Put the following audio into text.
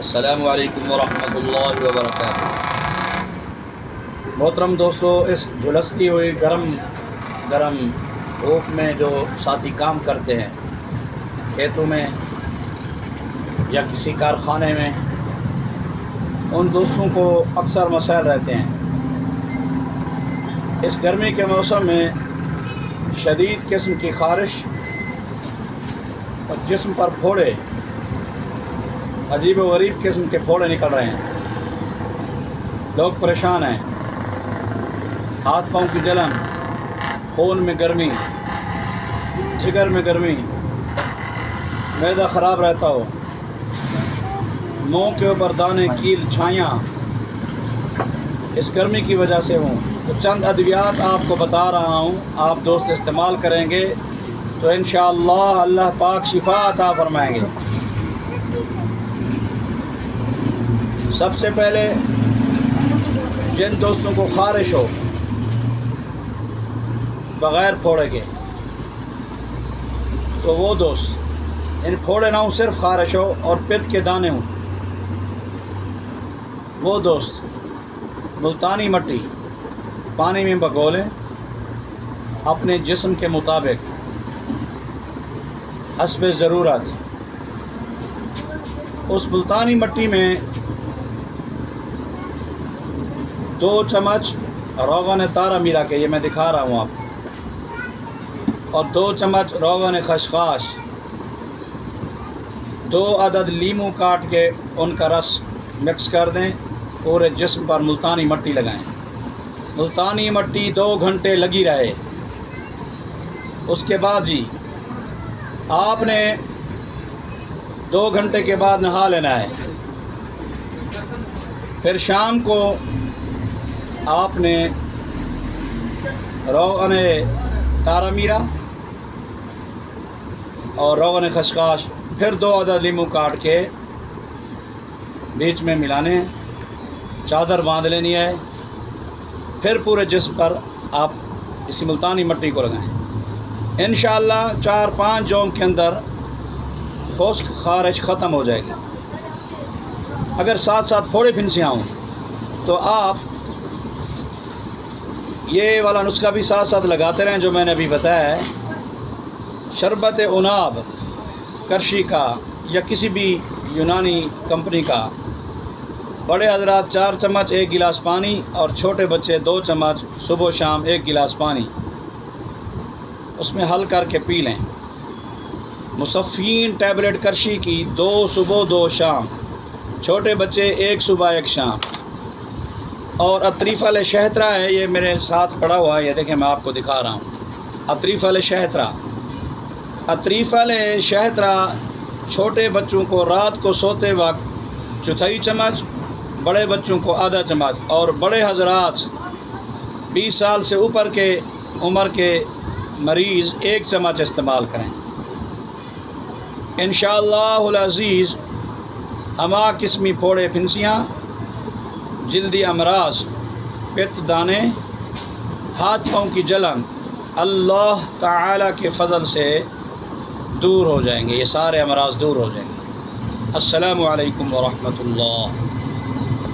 السلام علیکم ورحمۃ اللہ وبرکاتہ۔ محترم دوستو، اس جھلستی ہوئی گرم دھوپ میں جو ساتھی کام کرتے ہیں کھیتوں میں یا کسی کارخانے میں، ان دوستوں کو اکثر مسائل رہتے ہیں۔ اس گرمی کے موسم میں شدید قسم کی خارش اور جسم پر پھوڑے، عجیب و غریب قسم کے پھوڑے نکل رہے ہیں۔ لوگ پریشان ہیں، ہاتھ پاؤں کی جلن، خون میں گرمی، جگر میں گرمی، معدہ خراب رہتا ہو، منہ کے اوپر دانے، کیل، چھائیاں اس گرمی کی وجہ سے ہوں۔ تو چند ادویات آپ کو بتا رہا ہوں، آپ دوست استعمال کریں گے تو انشاءاللہ اللہ پاک شفا عطا فرمائیں گے۔ سب سے پہلے جن دوستوں کو خارش ہو بغیر پھوڑے کے، تو وہ دوست، ان پھوڑے نہ ہوں، صرف خارش ہو اور پت کے دانے ہوں، وہ دوست ملتانی مٹی پانی میں بگولیں، اپنے جسم کے مطابق حسب ضرورت۔ اس ملتانی مٹی میں 2 چمچ روغن طارہ ملا کے، یہ میں دکھا رہا ہوں آپ، اور 2 چمچ روغن خشخاش، 2 عدد لیموں کاٹ کے ان کا رس مکس کر دیں، پورے جسم پر ملتانی مٹی لگائیں۔ ملتانی مٹی 2 گھنٹے لگی رہے۔ اس کے بعد آپ نے 2 گھنٹے کے بعد نہا لینا ہے۔ پھر شام کو آپ نے روغن طارہ میرا اور روغن خشخاش، پھر 2 عدد لیموں کاٹ کے بیچ میں ملانے ہیں، چادر باندھ لینی ہے، پھر پورے جسم پر آپ اسی ملتانی مٹی کو لگائیں۔ انشاءاللہ 4-5 جوم کے اندر خشک خارش ختم ہو جائے گی۔ اگر ساتھ ساتھ پھوڑے پھنسیاں ہوں تو آپ یہ والا نسخہ بھی ساتھ ساتھ لگاتے رہیں جو میں نے ابھی بتایا ہے۔ شربت عناب کرشی کا یا کسی بھی یونانی کمپنی کا، بڑے حضرات 4 چمچ 1 گلاس پانی، اور چھوٹے بچے 2 چمچ صبح و شام 1 گلاس پانی اس میں حل کر کے پی لیں۔ مصفین ٹیبلٹ کرشی کی 2 صبح 2 شام، چھوٹے بچے 1 صبح 1 شام۔ اور اطریفہ شہترہ ہے، یہ میرے ساتھ پڑا ہوا ہے، یہ دیکھیں میں آپ کو دکھا رہا ہوں۔ اطریفہ شہترہ چھوٹے بچوں کو رات کو سوتے وقت 1/4 چمچ، بڑے بچوں کو ½ چمچ، اور بڑے حضرات 20 سال سے اوپر کے عمر کے مریض 1 چمچ استعمال کریں۔ انشاءاللہ العزیز ہما قسمی پھوڑے پھنسیاں، جلدی امراض، پت دانے، ہاتھ پاؤں کی جلن اللہ تعالی کے فضل سے دور ہو جائیں گے، یہ سارے امراض دور ہو جائیں گے۔ السلام علیکم ورحمۃ اللہ۔